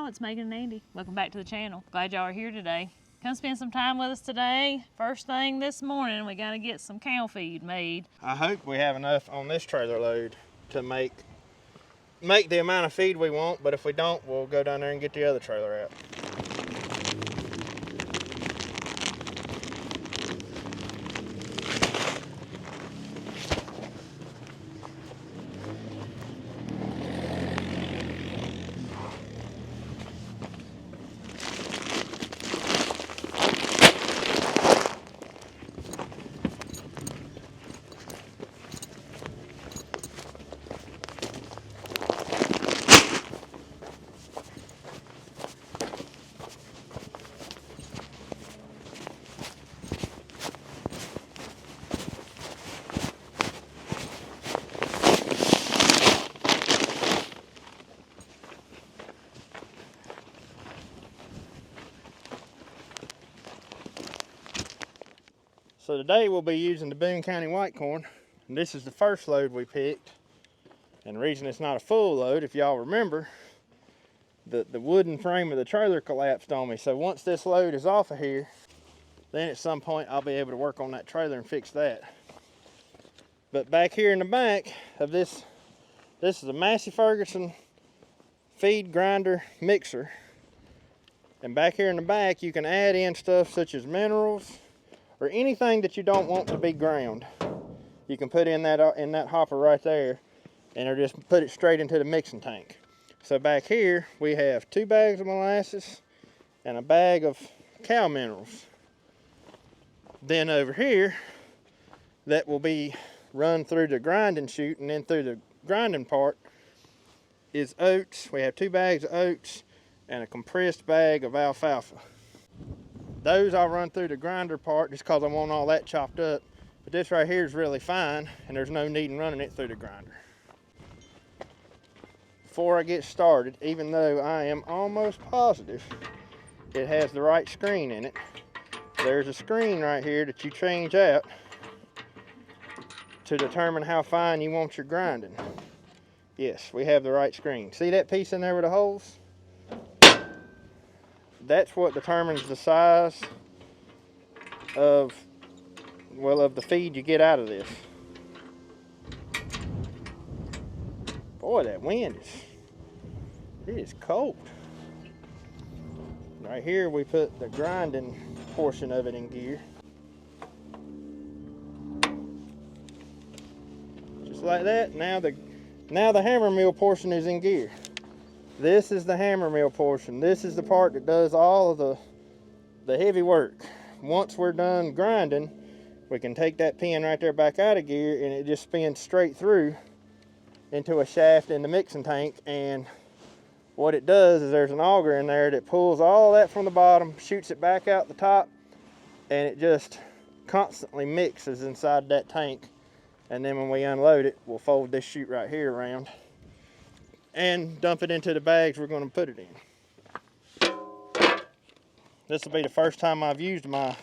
It's Megan and Andy. Welcome back to the channel. Glad y'all are here today. Come spend some time with us today. First thing this morning, we gotta get some cow feed made. I hope we have enough on this trailer load to make the amount of feed we want, but if we don't, we'll go down there and get the other trailer out. So today we'll be using the Boone County white corn, and this is the first load we picked. And the reason it's not a full load, if y'all remember, the wooden frame of the trailer collapsed on me. So once this load is off of here, then at some point I'll be able to work on that trailer and fix that. But back here in the back of this is a Massey Ferguson feed grinder mixer. And back here in the back you can add in stuff such as minerals, or anything that you don't want to be ground. You can put in that hopper right there, and it'll just put it straight into the mixing tank. So back here we have 2 bags of molasses and a bag of cow minerals. Then over here, that will be run through the grinding chute, and then through the grinding part is oats. We have 2 bags of oats and a compressed bag of alfalfa. Those I'll run through the grinder part just because I want all that chopped up. But this right here is really fine, and there's no need in running it through the grinder. Before I get started, even though I am almost positive it has the right screen in it, there's a screen right here that you change out to determine how fine you want your grinding. Yes, we have the right screen. See that piece in there with the holes? That's what determines the size of the feed you get out of this. Boy, that wind is cold. Right here we put the grinding portion of it in gear. Just like that. Now the hammer mill portion is in gear. This is the hammer mill portion. This is the part that does all of the heavy work. Once we're done grinding, we can take that pin right there back out of gear, and it just spins straight through into a shaft in the mixing tank. And what it does is there's an auger in there that pulls all that from the bottom, shoots it back out the top, and it just constantly mixes inside that tank. And then when we unload it, we'll fold this chute right here around and dump it into the bags we're going to put it in. This will be the first time I've used my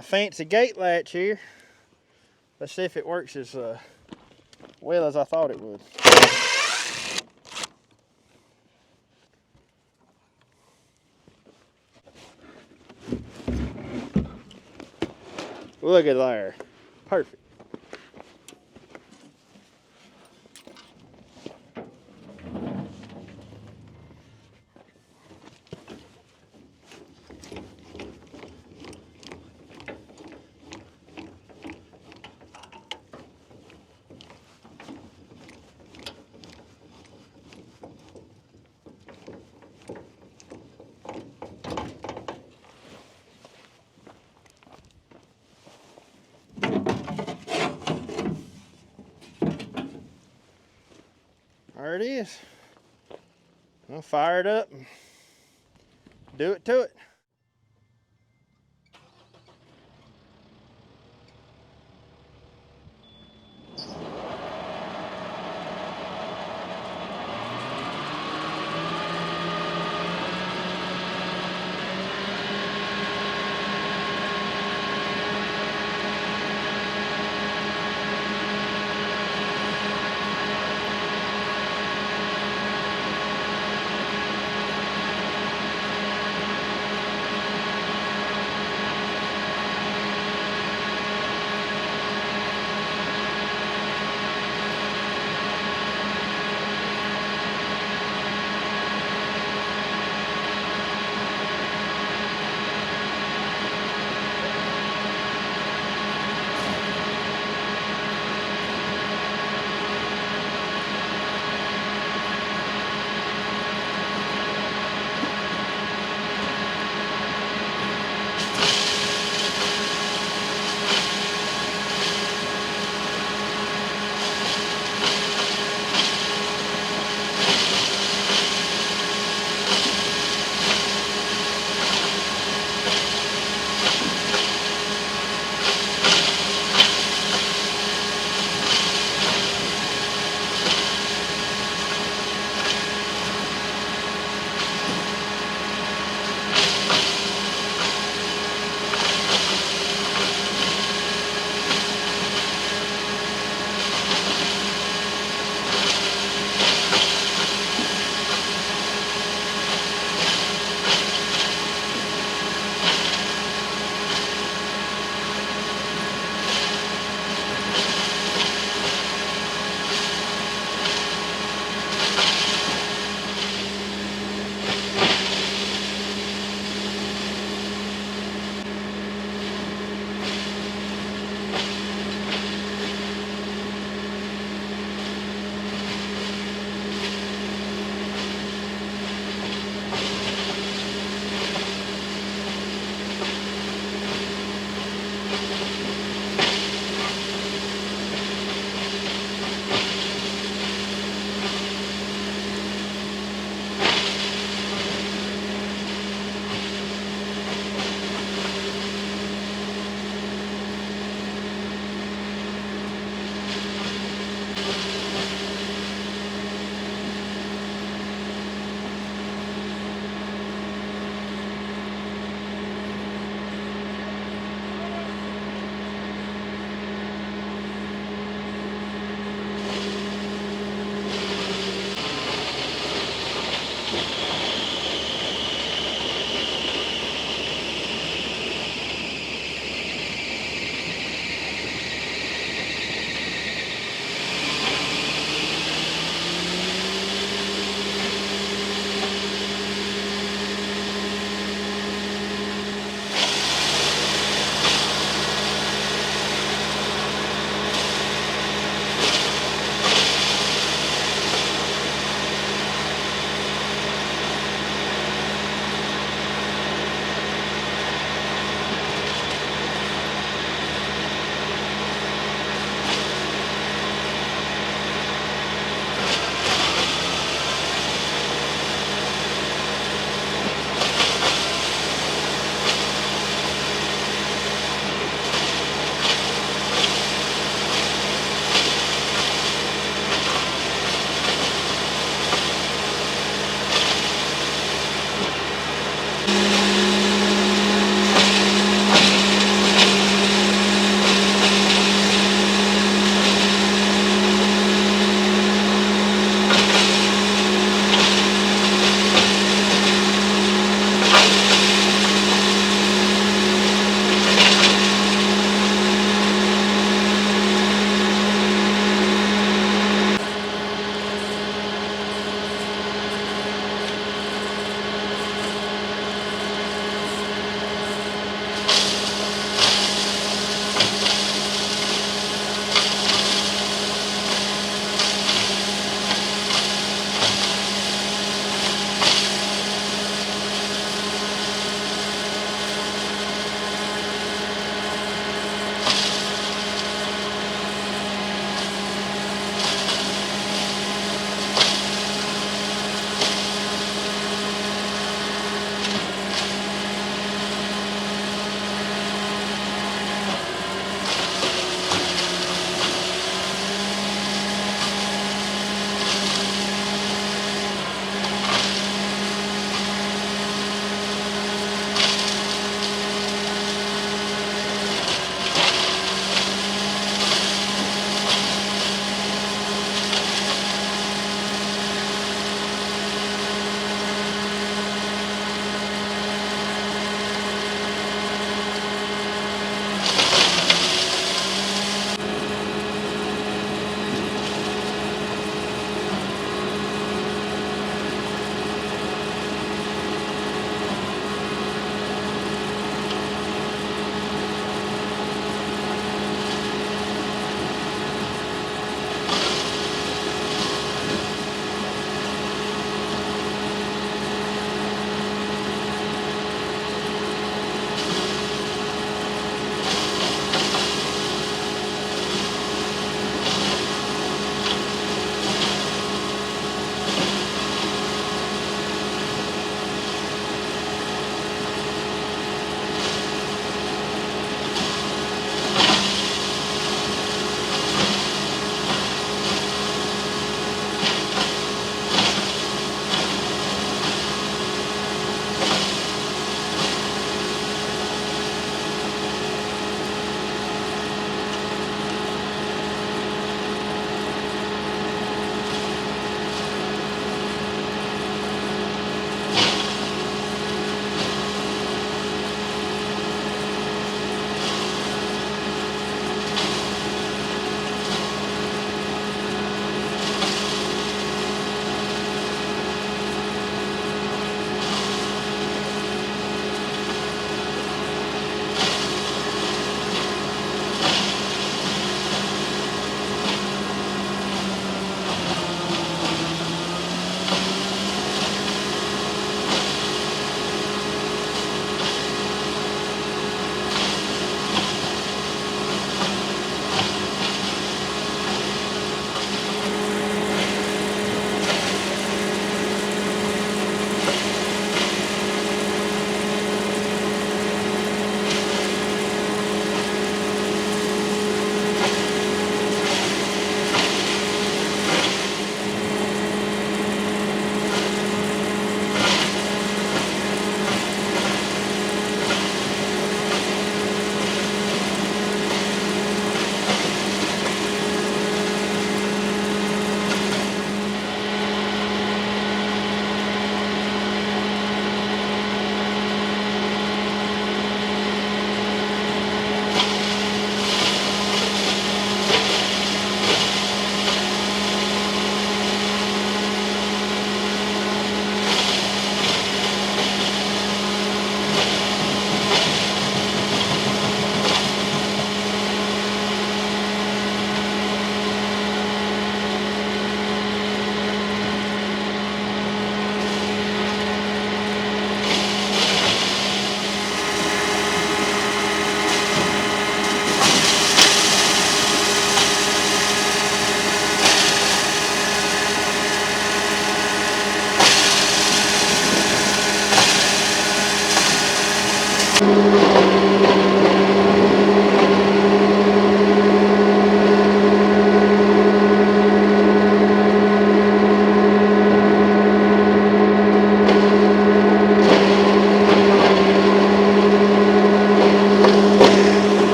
fancy gate latch here. Let's see if it works as well as I thought it would. Look at there. Perfect. There it is. I'll fire it up and do it to it.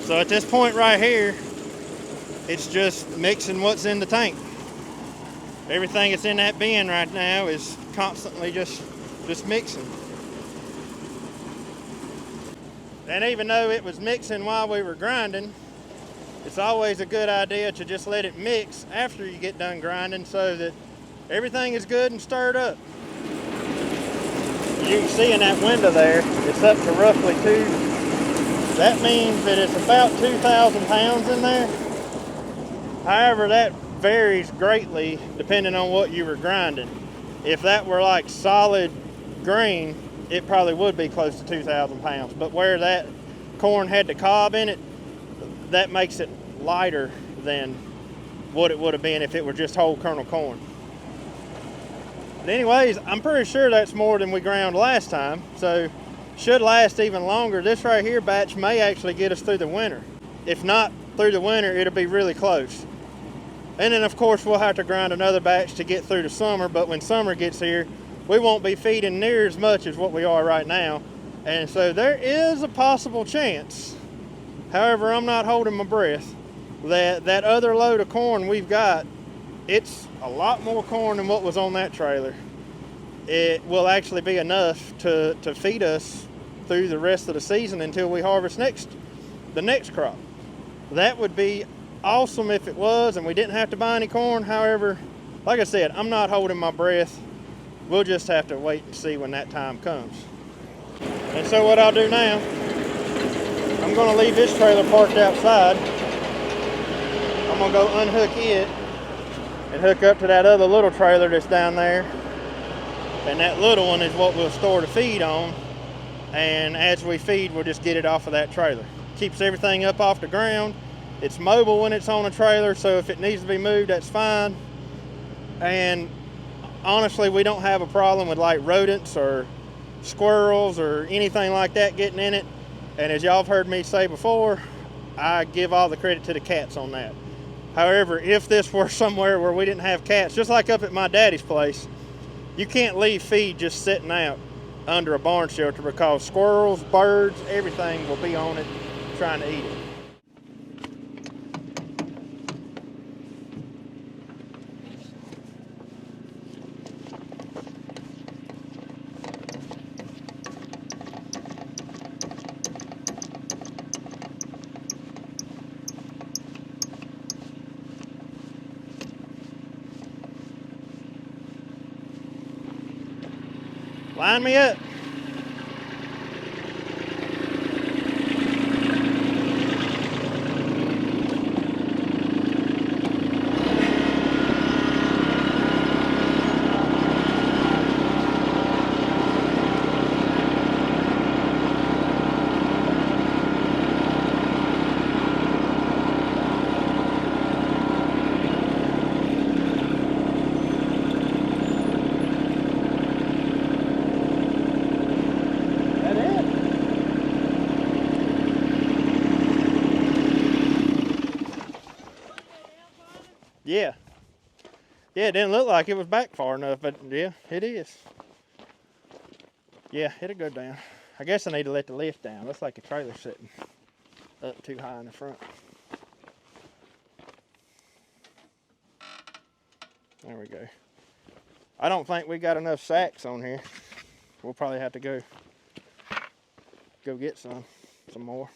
So at this point right here, it's just mixing what's in the tank. Everything that's in that bin right now is constantly just mixing. And even though it was mixing while we were grinding, it's always a good idea to just let it mix after you get done grinding so that everything is good and stirred up. You can see in that window there, it's up to roughly 2. That means that it's about 2,000 pounds in there. However, that varies greatly depending on what you were grinding. If that were like solid grain, it probably would be close to 2,000 pounds. But where that corn had the cob in it, that makes it lighter than what it would have been if it were just whole kernel corn. But anyways, I'm pretty sure that's more than we ground last time, so should last even longer. This right here batch may actually get us through the winter. If not through the winter, it'll be really close. And then of course we'll have to grind another batch to get through the summer, but when summer gets here, we won't be feeding near as much as what we are right now. And so there is a possible chance, however I'm not holding my breath, that other load of corn we've got, it's a lot more corn than what was on that trailer. It will actually be enough to feed us through the rest of the season until we harvest the next crop. That would be awesome if it was and we didn't have to buy any corn. However, like I said, I'm not holding my breath. We'll just have to wait and see when that time comes. And so what I'll do now, I'm going to leave this trailer parked outside. I'm going to go unhook it and hook up to that other little trailer that's down there. And that little one is what we'll store the feed on. And as we feed, we'll just get it off of that trailer. Keeps everything up off the ground. It's mobile when it's on a trailer, so if it needs to be moved, that's fine. And honestly, we don't have a problem with like rodents or squirrels or anything like that getting in it. And as y'all have heard me say before, I give all the credit to the cats on that. However, if this were somewhere where we didn't have cats, just like up at my daddy's place, you can't leave feed just sitting out under a barn shelter because squirrels, birds, everything will be on it trying to eat it. Line me up. Yeah. Yeah, it didn't look like it was back far enough, but yeah, it is. Yeah, it'll go down. I guess I need to let the lift down. Looks like the trailer's sitting up too high in the front. There we go. I don't think we got enough sacks on here. We'll probably have to go get some more.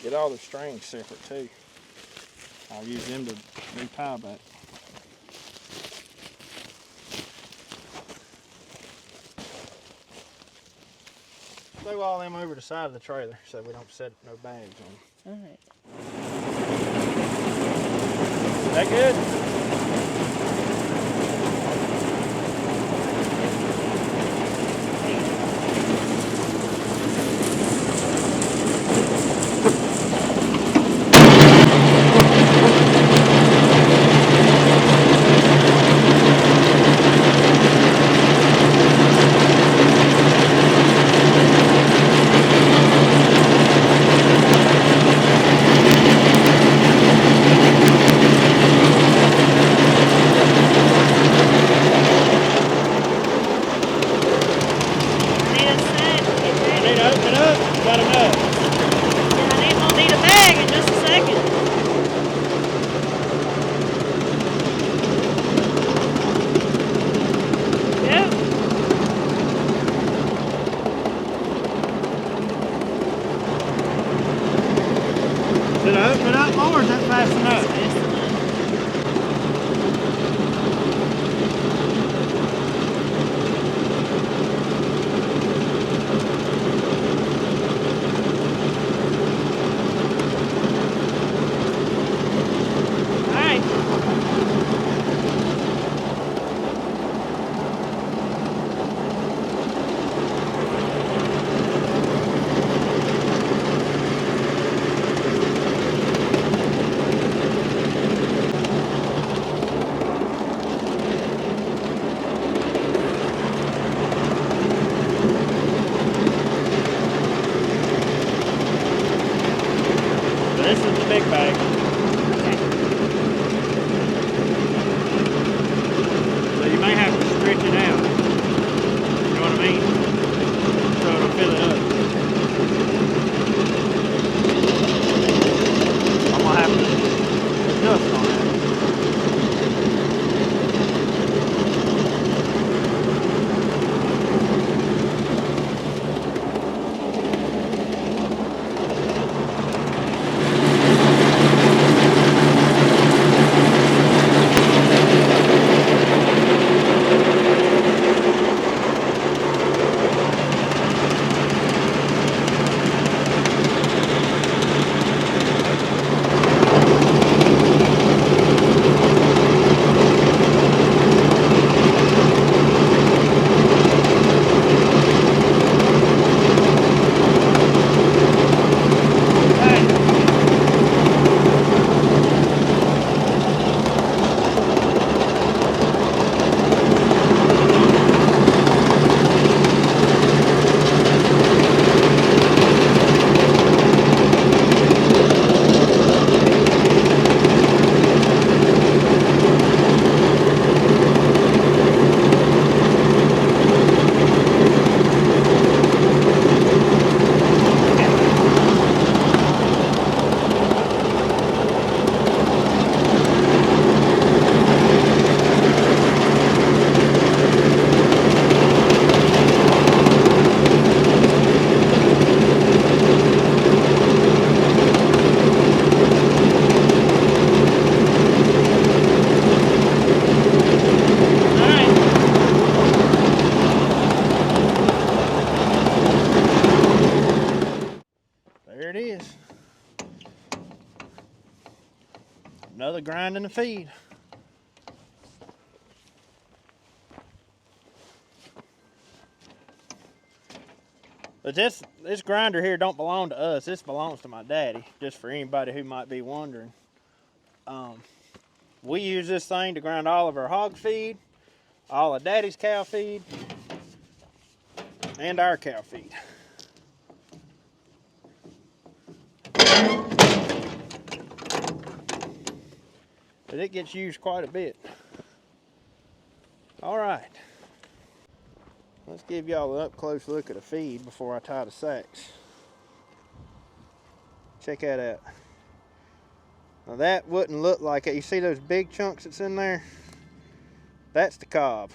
Get all the strings separate too. I'll use them to retie back. Throw all them over the side of the trailer so we don't set no bags on them. All right. Is that good? stretch it out. You know what I mean? So it'll fill it up. I'm gonna have to adjust on that. There it is. Another grinding the feed. But this grinder here don't belong to us. This belongs to my daddy, just for anybody who might be wondering. We use this thing to grind all of our hog feed, all of daddy's cow feed, and our cow feed. But it gets used quite a bit. All right. Let's give y'all an up-close look at the feed before I tie the sacks. Check that out. Now that wouldn't look like it. You see those big chunks that's in there? That's the cob.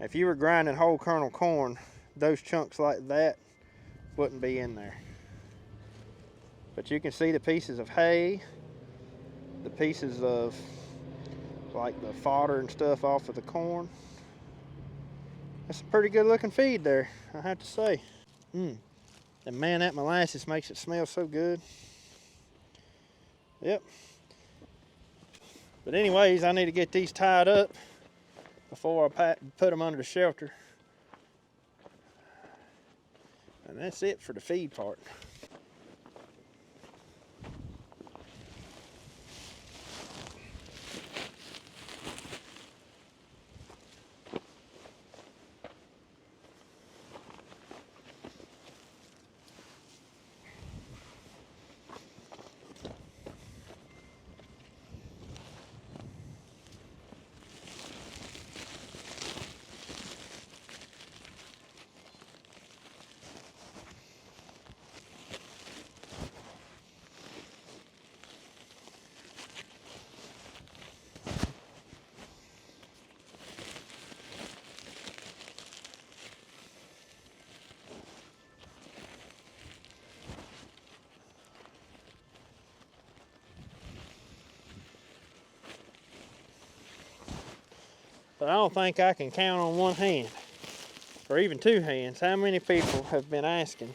If you were grinding whole kernel corn, those chunks like that wouldn't be in there. But you can see the pieces of hay, the pieces of like the fodder and stuff off of the corn. That's a pretty good looking feed there, I have to say. And man, that molasses makes it smell so good. Yep. But anyways, I need to get these tied up before I put them under the shelter. And that's it for the feed part. But I don't think I can count on one hand, or even two hands, how many people have been asking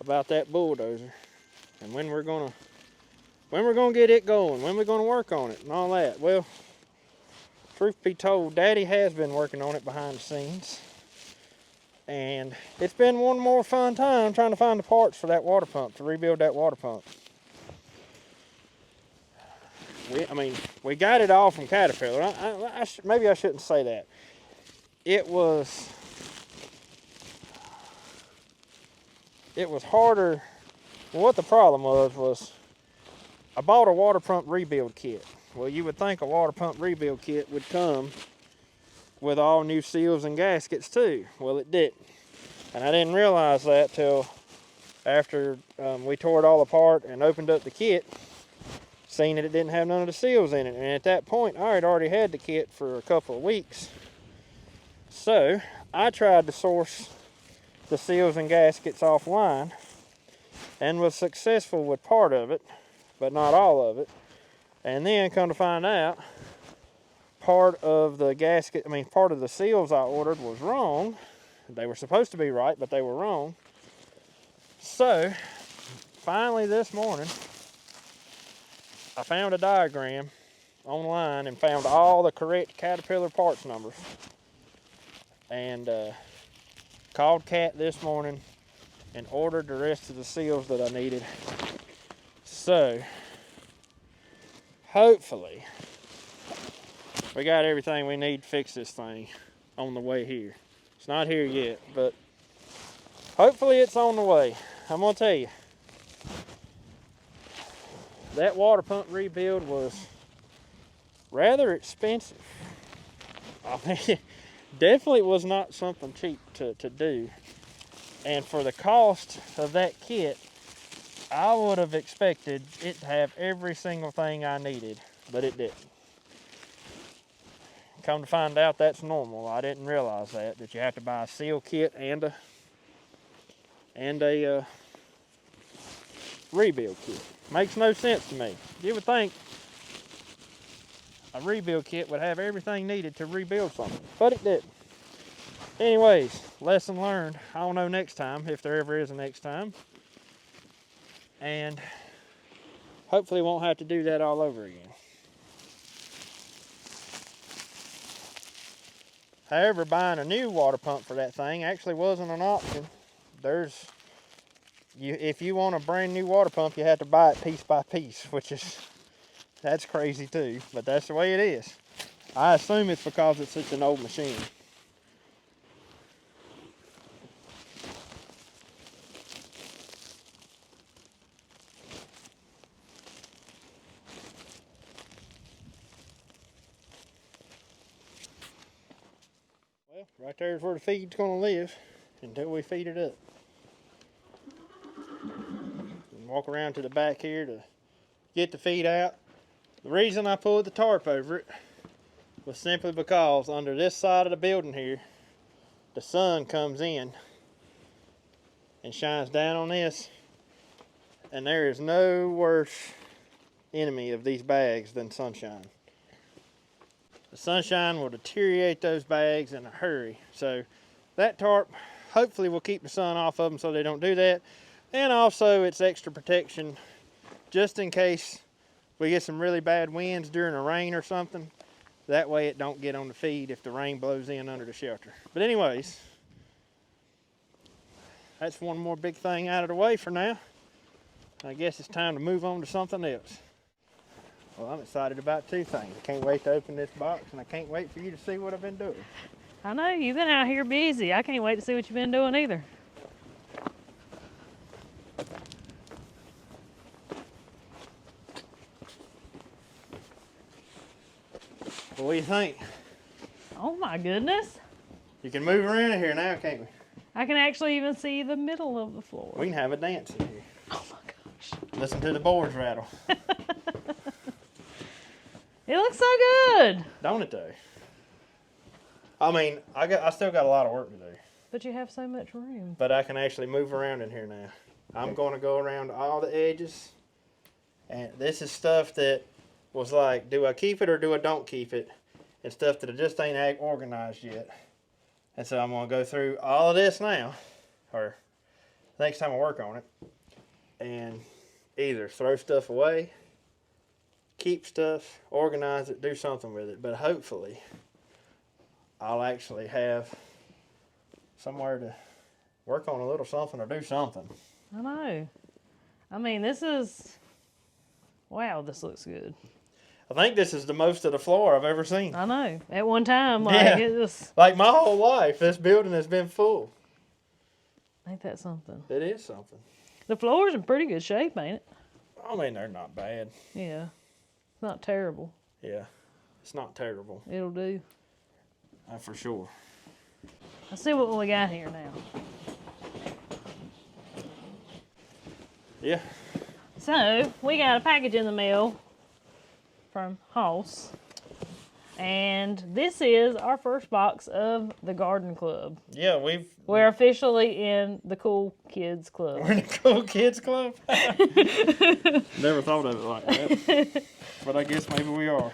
about that bulldozer and when we're gonna get it going, when we're gonna work on it and all that. Well, truth be told, Daddy has been working on it behind the scenes, and it's been one more fun time trying to find the parts for that water pump, to rebuild that water pump. We got it all from Caterpillar. Maybe I shouldn't say that. It was harder. What the problem was I bought a water pump rebuild kit. Well, you would think a water pump rebuild kit would come with all new seals and gaskets too. Well, it didn't. And I didn't realize that till after we tore it all apart and opened up the kit, seeing that it didn't have none of the seals in it. And at that point, I had already had the kit for a couple of weeks. So I tried to source the seals and gaskets offline and was successful with part of it, but not all of it. And then come to find out, part of the seals I ordered was wrong. They were supposed to be right, but they were wrong. So finally this morning, I found a diagram online and found all the correct Caterpillar parts numbers. And called Cat this morning and ordered the rest of the seals that I needed. So hopefully we got everything we need to fix this thing on the way here. It's not here yet, but hopefully it's on the way. I'm gonna tell you, that water pump rebuild was rather expensive. I mean, definitely was not something cheap to do. And for the cost of that kit, I would have expected it to have every single thing I needed, but it didn't. Come to find out, that's normal. I didn't realize that you have to buy a seal kit and a rebuild kit. Makes no sense to me. You would think a rebuild kit would have everything needed to rebuild something, but it didn't. Anyways, lesson learned. I don't know next time, if there ever is a next time. And hopefully won't have to do that all over again. However, buying a new water pump for that thing actually wasn't an option. If you want a brand new water pump, you have to buy it piece by piece, that's crazy too, but that's the way it is. I assume it's because it's such an old machine. Well, right there's where the feed's gonna live until we feed it up. And walk around to the back here to get the feed out. The reason I pulled the tarp over it was simply because under this side of the building here, the sun comes in and shines down on this, and there is no worse enemy of these bags than sunshine. The sunshine will deteriorate those bags in a hurry. So that tarp hopefully will keep the sun off of them so they don't do that. And also it's extra protection just in case we get some really bad winds during a rain or something. That way it don't get on the feed if the rain blows in under the shelter. But anyways, that's one more big thing out of the way for now. I guess it's time to move on to something else. Well, I'm excited about two things. I can't wait to open this box, and I can't wait for you to see what I've been doing. I know, you've been out here busy. I can't wait to see what you've been doing either. What do you think? Oh my goodness. You can move around in here now, can't we? I can actually even see the middle of the floor. We can have a dance in here. Oh my gosh. Listen to the boards rattle. It looks so good. Don't it though? I mean, I still got a lot of work to do. But you have so much room. But I can actually move around in here now. I'm going to go around all the edges. And this is stuff that was like, do I keep it or do I don't keep it? And stuff that I just ain't organized yet. And so I'm going to go through all of this now, or next time I work on it, and either throw stuff away, keep stuff, organize it, do something with it. But hopefully I'll actually have somewhere to work on a little something or do something. I know. I mean, wow, this looks good. I think this is the most of the floor I've ever seen. I know. At one time, it was... Like my whole life, this building has been full. Ain't that something? It is something. The floor's in pretty good shape, ain't it? I mean, they're not bad. Yeah. It's not terrible. Yeah. It's not terrible. It'll do. For sure. Let's see what we got here now. Yeah. So, we got a package in the mail from Hoss. And this is our first box of the Garden Club. Yeah, we're officially in the Cool Kids Club. We're in the Cool Kids Club? Never thought of it like that. But I guess maybe we are.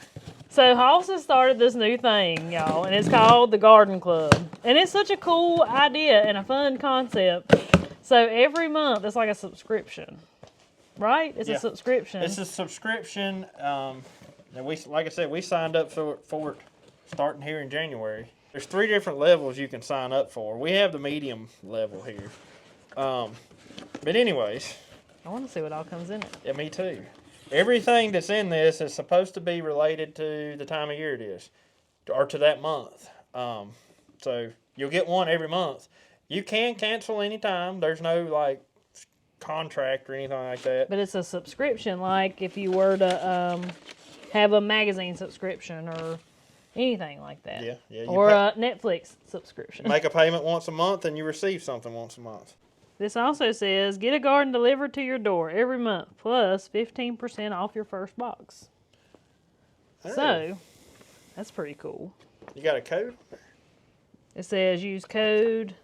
So Hoss has started this new thing, y'all, and it's called the Garden Club. And it's such a cool idea and a fun concept. So every month it's like a subscription, right? It's a subscription. It's a subscription. And we, like I said, we signed up for it starting here in January. There's 3 different levels you can sign up for. We have the medium level here. But anyways. I want to see what all comes in it. Yeah, me too. Everything that's in this is supposed to be related to the time of year it is, or to that month. So you'll get one every month. You can cancel anytime. There's no like contract or anything like that. But it's a subscription, like if you were to have a magazine subscription or anything like that. Yeah. Or a Netflix subscription. Make a payment once a month and you receive something once a month. This also says, get a garden delivered to your door every month, plus 15% off your first box. Hey. So, that's pretty cool. You got a code? It says, use code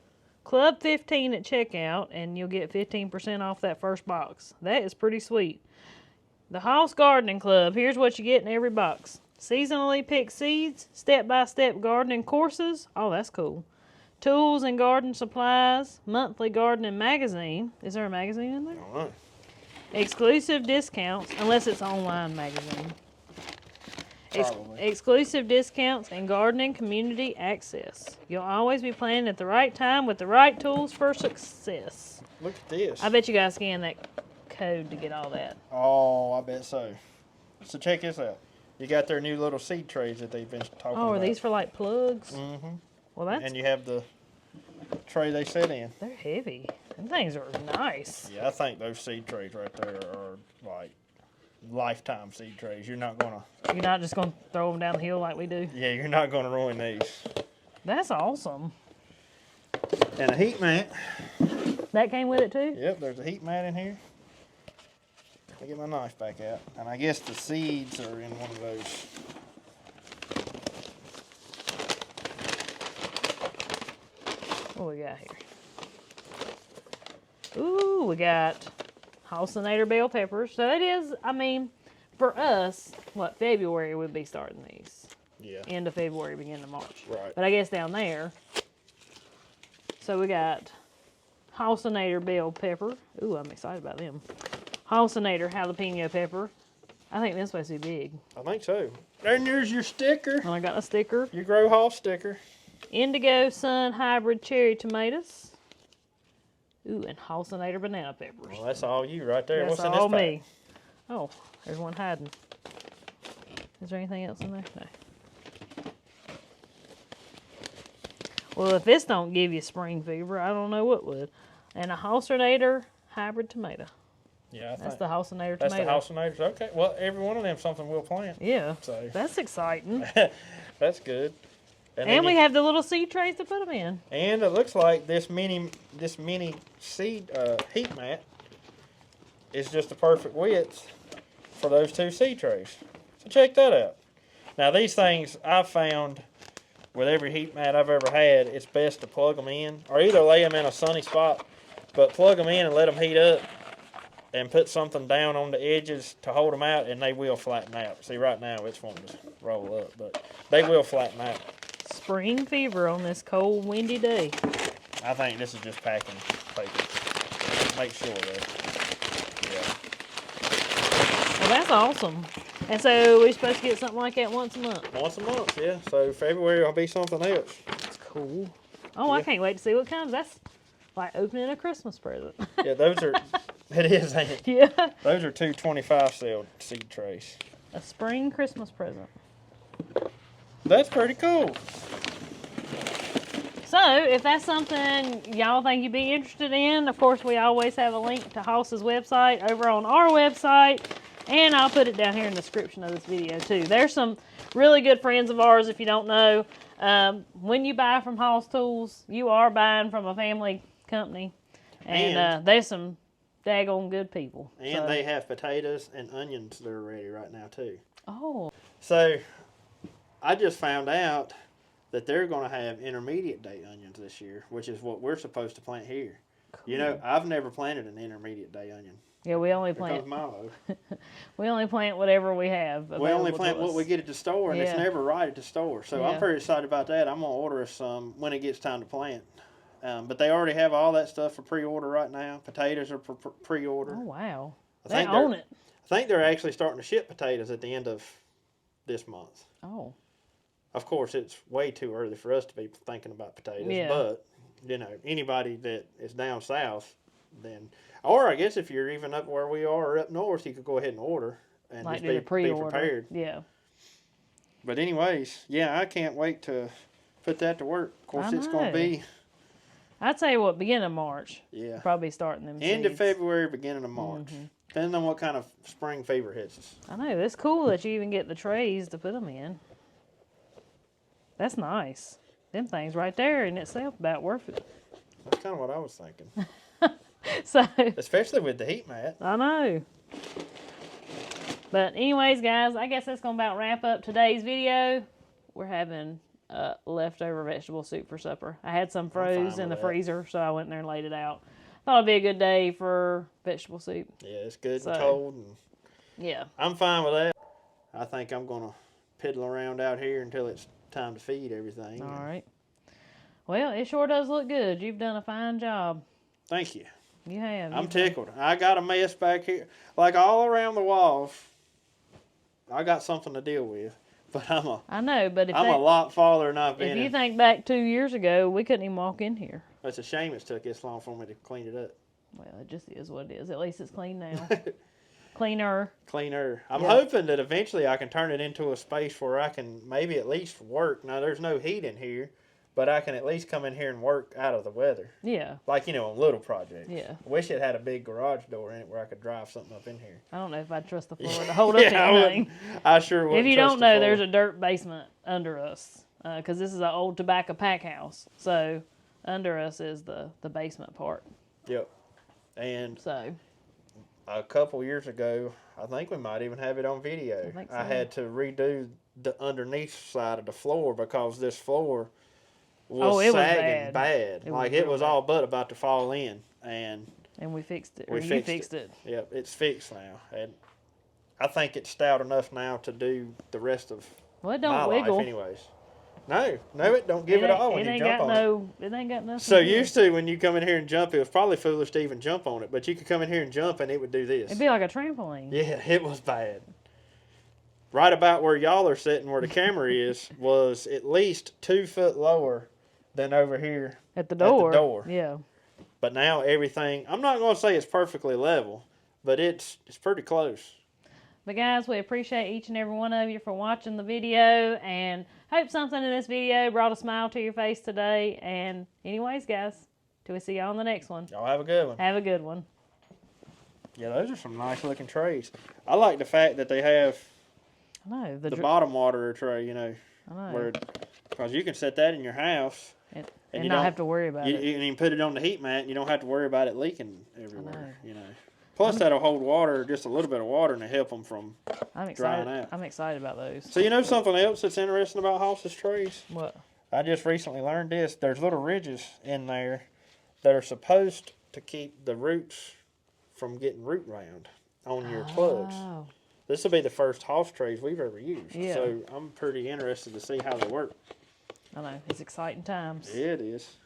CLUB15 at checkout, and you'll get 15% off that first box. That is pretty sweet. The Hoss Gardening Club. Here's what you get in every box. Seasonally picked seeds, step-by-step gardening courses. Oh, that's cool. Tools and garden supplies, monthly gardening magazine. Is there a magazine in there? All right. Exclusive discounts, unless it's online magazine. Probably. Exclusive discounts and gardening community access. You'll always be planting at the right time with the right tools for success. Look at this. I bet you guys scan that code to get all that. Oh, I bet so. So check this out. You got their new little seed trays that they've been talking about. Oh, are these for like plugs? Mm-hmm. Well, that's... And you have the tray they set in. They're heavy. Them things are nice. Yeah, I think those seed trays right there are like lifetime seed trays. You're not just going to throw them down the hill like we do? Yeah, you're not gonna ruin these. That's awesome. And a heat mat. That came with it too? Yep, there's a heat mat in here. Let me get my knife back out. And I guess the seeds are in one of those. What we got here? Ooh, we got Halcinator bell peppers. So it is, I mean, for us, what, February would be starting these. Yeah. End of February, beginning of March. Right. But I guess down there. So we got Halcinator bell pepper. Ooh, I'm excited about them. Halcinator jalapeno pepper. I think this is supposed to be big. I think so. There's your sticker. And I got a sticker. Your Grow Hall sticker. Indigo Sun hybrid cherry tomatoes. Ooh, and Halcinator banana peppers. Well, that's all you right there. That's What's in this all pack? me. Oh, there's one hiding. Is there anything else in there? No. Well, if this don't give you spring fever, I don't know what would. And a Halcinator hybrid tomato. Yeah, I That's think the Halcinator that's tomato. the Halcinators. Okay, well, every one of them something we'll plant. Yeah, So that's exciting. that's good. And then we have the little seed trays to put them in. And it looks like this mini seed heat mat is just the perfect width for those 2 seed trays. So check that out. Now these things I've found with every heat mat I've ever had, it's best to plug them in or either lay them in a sunny spot, but plug them in and let them heat up and put something down on the edges to hold them out and they will flatten out. See, right now it's wanting to roll up, but they will flatten out. Spring fever on this cold, windy day. I think this is just packing paper. Make sure that. Yeah. Well, that's awesome. And so we're supposed to get something like that once a month. Once a month, yeah. So February will be something else. That's cool. Oh, I can't wait to see what comes. That's like opening a Christmas present. Yeah, those are. It is, ain't it? Yeah. Those are 2 25-cell seed trays. A spring Christmas present. That's pretty cool. So, if that's something y'all think you'd be interested in, of course, we always have a link to Hoss's website over on our website, and I'll put it down here in the description of this video, too. There's some really good friends of ours, if you don't know. When you buy from Hoss Tools, you are buying from a family company. And there's some daggone good people. And so they have potatoes and onions that are ready right now, too. Oh. So I just found out that they're going to have intermediate day onions this year, which is what we're supposed to plant here. Cool. You know, I've never planted an intermediate day onion. Yeah, we only plant. We only plant whatever we have. We only plant what we get at the store, and it's never right at the store. So I'm pretty excited about that. I'm going to order us some when it gets time to plant. But they already have all that stuff for pre-order right now. Potatoes are pre-order. Oh, wow. They own it. I think they're actually starting to ship potatoes at the end of this month. Oh. Of course, it's way too early for us to be thinking about potatoes. Yeah. But, you know, anybody that is down south, then... Or I guess if you're even up where we are or up north, you could go ahead and order and just be prepared. Yeah. But anyways, yeah, I can't wait to put that to work. Of course, it's going to be... I'd say what, beginning of March. Yeah. Probably starting them End seeds. of February, beginning of March. Depending on what kind of spring fever hits us. I know. It's cool that you even get the trays to put them in. That's nice. Them things right there in itself about worth it. That's kind of what I was thinking. So, especially with the heat mat. I know. But anyways, guys, I guess that's going to about wrap up today's video. We're having leftover vegetable soup for supper. I had some froze in the freezer, so I went in there and laid it out. Thought it'd be a good day for vegetable soup. Yeah, it's good and cold. And yeah. I'm fine with that. I think I'm going to piddle around out here until it's time to feed everything. All right. Well, it sure does look good. You've done a fine job. Thank you. You have. I'm tickled. I got a mess back here. Like all around the walls, I got something to deal with. But I'm a lot farther than I've been. If you think back 2 years ago, we couldn't even walk in here. It's a shame it's took this long for me to clean it up. Well, it just is what it is. At least it's clean now. Cleaner. I'm hoping that eventually I can turn it into a space where I can maybe at least work. Now, there's no heat in here, but I can at least come in here and work out of the weather. Yeah. Like, you know, on little projects. Yeah. I wish it had a big garage door in it where I could drive something up in here. I don't know if I'd trust the floor to hold up anything. I sure would. If you don't know, there's a dirt basement under us because this is an old tobacco pack house. So under us is the basement part. Yep. And so a couple years ago, I think we might even have it on video. I had to redo the underneath side of the floor because this floor was sagging bad. It was all but about to fall in. And we fixed it. You fixed it. Yep, it's fixed now. And I think it's stout enough now to do the rest of my life anyways. No, it don't give it all when you jump on it. It ain't got nothing. So used to when you come in here and jump, it was probably foolish to even jump on it, but you could come in here and jump and it would do this. It'd be like a trampoline. Yeah, it was bad. Right about where y'all are sitting, where the camera is, was at least 2 foot lower than over here at the door. Yeah. But now everything, I'm not going to say it's perfectly level, but it's pretty close. But guys, we appreciate each and every one of you for watching the video, and hope something in this video brought a smile to your face today. And anyways, guys, till we see y'all on the next one. Y'all have a good one. Have a good one. Yeah, those are some nice looking trays. I like the fact that they have the bottom water tray, you know. I know. Because you can set that in your house. And you not have to worry about it. You can even put it on the heat mat, and you don't have to worry about it leaking everywhere, you know. Plus, that'll hold water, just a little bit of water, and help them from drying out. I'm excited about those. So you know something else that's interesting about Hoss's trays? What? I just recently learned this. There's little ridges in there that are supposed to keep the roots from getting root round on your plugs. This will be the first Hoss trays we've ever used. Yeah. So I'm pretty interested to see how they work. I know. It's exciting times. Yeah, it is.